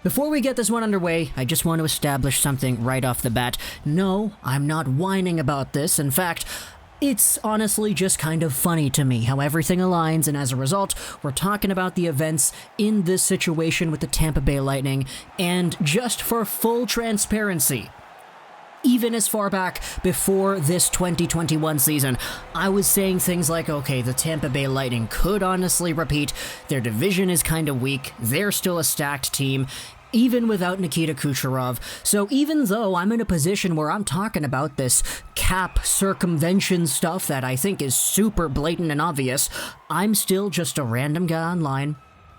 Before we get this one underway, I just want to establish something right off the bat. No, I'm not whining about this. In fact, it's honestly just kind of funny to me how everything aligns, and as a result, we're talking about the events in this situation with the Tampa Bay Lightning, and just for full transparency, even as far back before this 2021 season, I was saying things like, okay, the Tampa Bay Lightning could honestly repeat, their division is kind of weak, they're still a stacked team, even without Nikita Kucherov. So even though I'm in a position where I'm talking about this cap circumvention stuff that I think is super blatant and obvious, I'm still just a random guy online,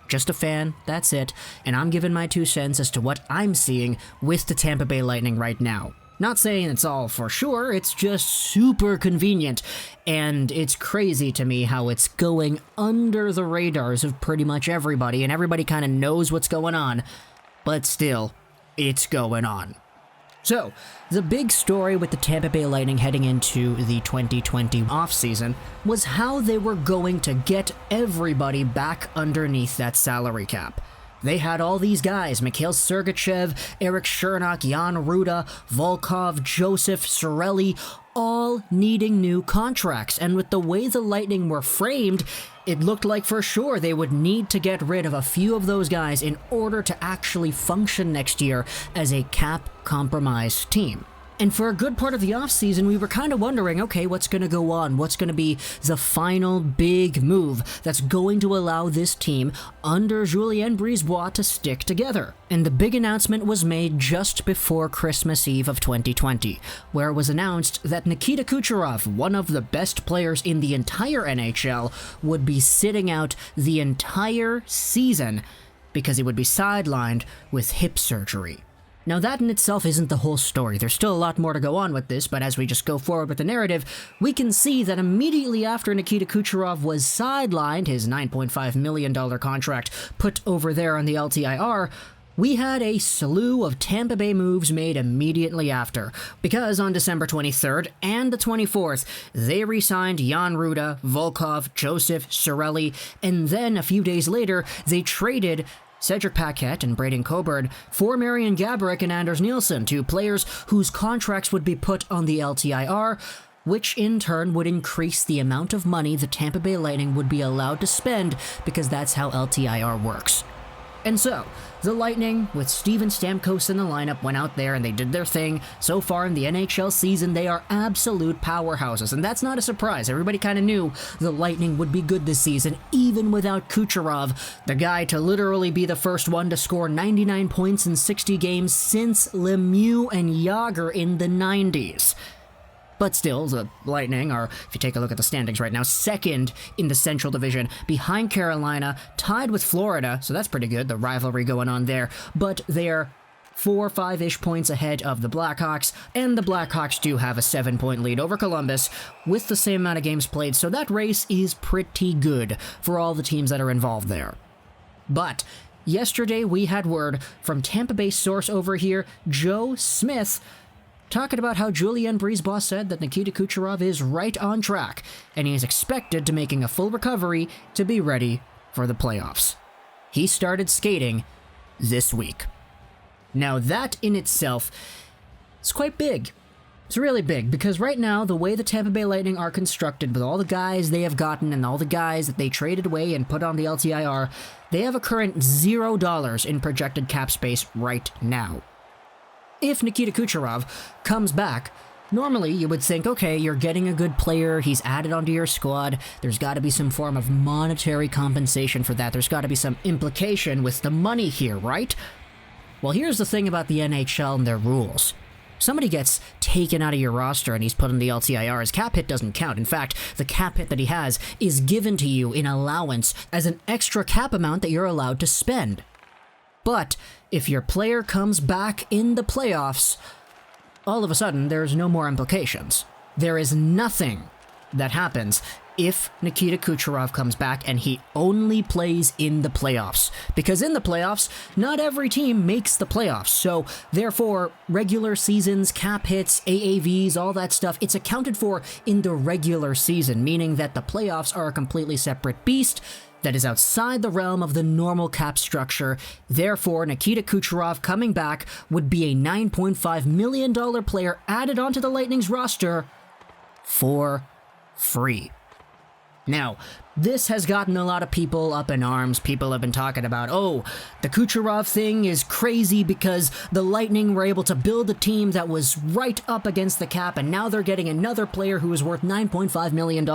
just a fan, that's it, and I'm giving my 2 cents as to what I'm seeing with the Tampa Bay Lightning right now. Not saying it's all for sure, it's just super convenient, and it's crazy to me how it's going under the radars of pretty much everybody, and everybody kind of knows what's going on, but still, it's going on. So, the big story with the Tampa Bay Lightning heading into the 2020 offseason was how they were going to get everybody back underneath that salary cap. They had all these guys, Mikhail Sergachev, Eric Chernak, Jan Ruda, Volkov, Joseph, Cirelli, all needing new contracts. And with the way the Lightning were framed, it looked like for sure they would need to get rid of a few of those guys in order to actually function next year as a cap-compromised team. And for a good part of the offseason, we were kind of wondering, okay, what's going to go on? What's going to be the final big move that's going to allow this team under Julien Brisebois to stick together? And the big announcement was made just before Christmas Eve of 2020, where it was announced that Nikita Kucherov, one of the best players in the entire NHL, would be sitting out the entire season because he would be sidelined with hip surgery. Now that in itself isn't the whole story, there's still a lot more to go on with this, but as we just go forward with the narrative, we can see that immediately after Nikita Kucherov was sidelined, his $9.5 million contract put over there on the LTIR, we had a slew of Tampa Bay moves made immediately after, because on December 23rd and the 24th, they re-signed Jan Ruda, Volkov, Joseph, Cirelli, and then a few days later, they traded Cedric Paquette and Braden Coburn for Marian Gaborik and Anders Nielsen, 2 players whose contracts would be put on the LTIR, which in turn would increase the amount of money the Tampa Bay Lightning would be allowed to spend, because that's how LTIR works. And so, the Lightning, with Steven Stamkos in the lineup, went out there and they did their thing. So far in the NHL season, they are absolute powerhouses, and that's not a surprise. Everybody kind of knew the Lightning would be good this season, even without Kucherov, the guy to literally be the first one to score 99 points in 60 games since Lemieux and Jagr in the 90s. But still, the Lightning are, if you take a look at the standings right now, second in the Central Division, behind Carolina, tied with Florida, so that's pretty good, the rivalry going on there, but they're 4 or 5-ish points ahead of the Blackhawks, and the Blackhawks do have a 7-point lead over Columbus with the same amount of games played, so that race is pretty good for all the teams that are involved there. But yesterday we had word from Tampa Bay source over here, Joe Smith, talking about how Julien Brisebois said that Nikita Kucherov is right on track, and he is expected to making a full recovery to be ready for the playoffs. He started skating this week. Now that in itself is quite big. It's really big, because right now, the way the Tampa Bay Lightning are constructed, with all the guys they have gotten and all the guys that they traded away and put on the LTIR, they have a current $0 in projected cap space right now. If Nikita Kucherov comes back, normally you would think, okay, you're getting a good player, he's added onto your squad, there's got to be some form of monetary compensation for that, there's got to be some implication with the money here, right? Well, here's the thing about the NHL and their rules. Somebody gets taken out of your roster and he's put on the LTIR, his cap hit doesn't count. In fact, the cap hit that he has is given to you in allowance as an extra cap amount that you're allowed to spend. But if your player comes back in the playoffs, all of a sudden there's no more implications. There is nothing that happens if Nikita Kucherov comes back and he only plays in the playoffs. Because in the playoffs, not every team makes the playoffs. So therefore, regular seasons, cap hits, AAVs, all that stuff, it's accounted for in the regular season, meaning that the playoffs are a completely separate beast that is outside the realm of the normal cap structure. Therefore, Nikita Kucherov coming back would be a $9.5 million player added onto the Lightning's roster for free. Now, this has gotten a lot of people up in arms. People have been talking about, oh, the Kucherov thing is crazy because the Lightning were able to build a team that was right up against the cap, and now they're getting another player who is worth $9.5 million.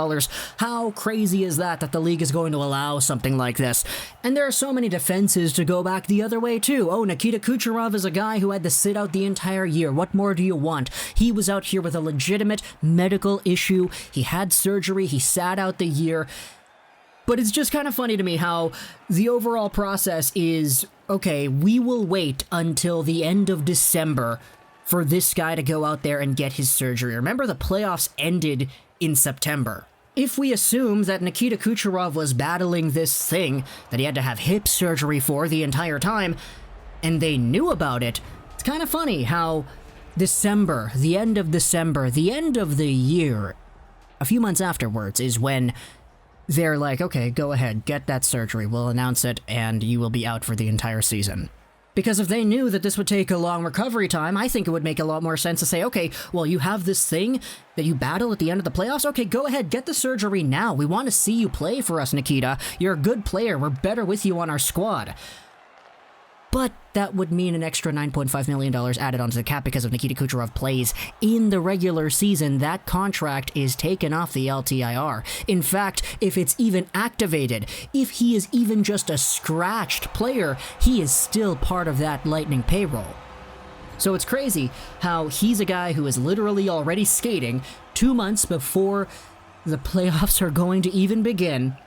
How crazy is that the league is going to allow something like this? And there are so many defenses to go back the other way, too. Oh, Nikita Kucherov is a guy who had to sit out the entire year. What more do you want? He was out here with a legitimate medical issue. He had surgery. He sat out the year. But it's just kind of funny to me how the overall process is, okay, we will wait until the end of December for this guy to go out there and get his surgery. Remember, the playoffs ended in September. If we assume that Nikita Kucherov was battling this thing that he had to have hip surgery for the entire time, and they knew about it, it's kind of funny how December, the end of the year, a few months afterwards is when they're like, okay, go ahead, get that surgery, we'll announce it, and you will be out for the entire season. Because if they knew that this would take a long recovery time, I think it would make a lot more sense to say, okay, well, you have this thing that you battle at the end of the playoffs, okay, go ahead, get the surgery now. We want to see you play for us, Nikita. You're a good player, we're better with you on our squad. But that would mean an extra $9.5 million added onto the cap because if Nikita Kucherov plays in the regular season, that contract is taken off the LTIR. In fact, if it's even activated, if he is even just a scratched player, he is still part of that Lightning payroll. So it's crazy how he's a guy who is literally already skating 2 months before the playoffs are going to even begin,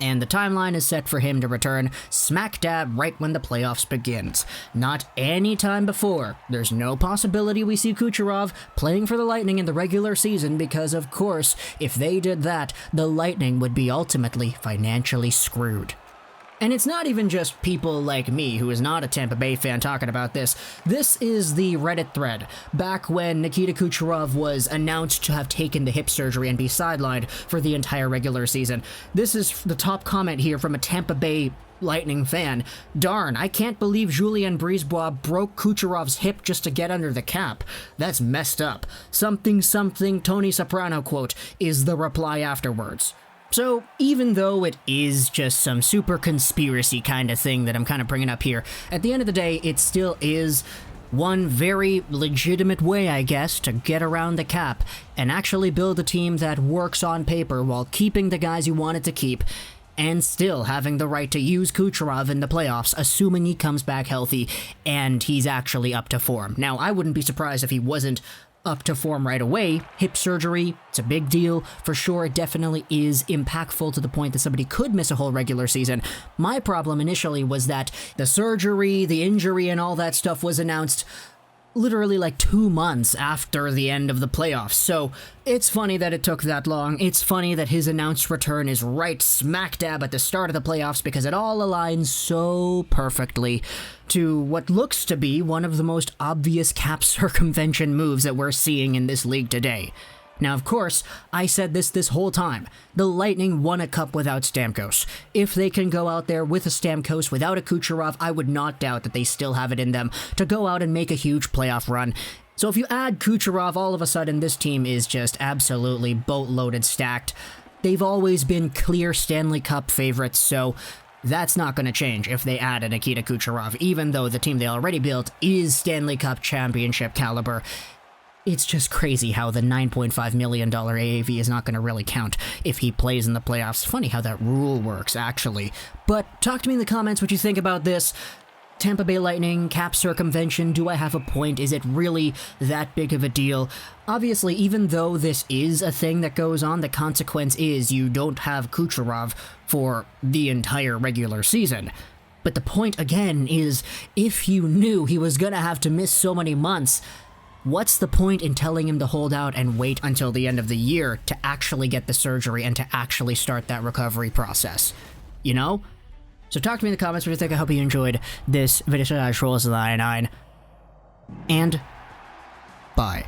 and the timeline is set for him to return smack dab right when the playoffs begins. Not any time before. There's no possibility we see Kucherov playing for the Lightning in the regular season because, of course, if they did that, the Lightning would be ultimately financially screwed. And it's not even just people like me, who is not a Tampa Bay fan, talking about this. This is the Reddit thread, back when Nikita Kucherov was announced to have taken the hip surgery and be sidelined for the entire regular season. This is the top comment here from a Tampa Bay Lightning fan. Darn, I can't believe Julien Brisebois broke Kucherov's hip just to get under the cap. That's messed up. Something Tony Soprano quote is the reply afterwards. So, even though it is just some super conspiracy kind of thing that I'm kind of bringing up here, at the end of the day, it still is one very legitimate way, I guess, to get around the cap and actually build a team that works on paper while keeping the guys you wanted to keep and still having the right to use Kucherov in the playoffs, assuming he comes back healthy and he's actually up to form. Now, I wouldn't be surprised if he wasn't up to form right away. Hip surgery, it's a big deal. For sure, it definitely is impactful to the point that somebody could miss a whole regular season. My problem initially was that the surgery, the injury, and all that stuff was announced literally like 2 months after the end of the playoffs. So it's funny that it took that long. It's funny that his announced return is right smack dab at the start of the playoffs because it all aligns so perfectly to what looks to be one of the most obvious cap circumvention moves that we're seeing in this league today. Now, of course, I said this whole time. The Lightning won a cup without Stamkos. If they can go out there with a Stamkos without a Kucherov, I would not doubt that they still have it in them to go out and make a huge playoff run. So if you add Kucherov, all of a sudden this team is just absolutely boatloaded stacked. They've always been clear Stanley Cup favorites, so that's not going to change if they add a Nikita Kucherov, even though the team they already built is Stanley Cup Championship caliber. It's just crazy how the $9.5 million AAV is not going to really count if he plays in the playoffs. Funny how that rule works, actually. But talk to me in the comments what you think about this. Tampa Bay Lightning, cap circumvention, do I have a point? Is it really that big of a deal? Obviously, even though this is a thing that goes on, the consequence is you don't have Kucherov for the entire regular season. But the point, again, is if you knew he was going to have to miss so many months, what's the point in telling him to hold out and wait until the end of the year to actually get the surgery and to actually start that recovery process? You know? So talk to me in the comments what you think. I hope you enjoyed this video. Ruleset, and bye.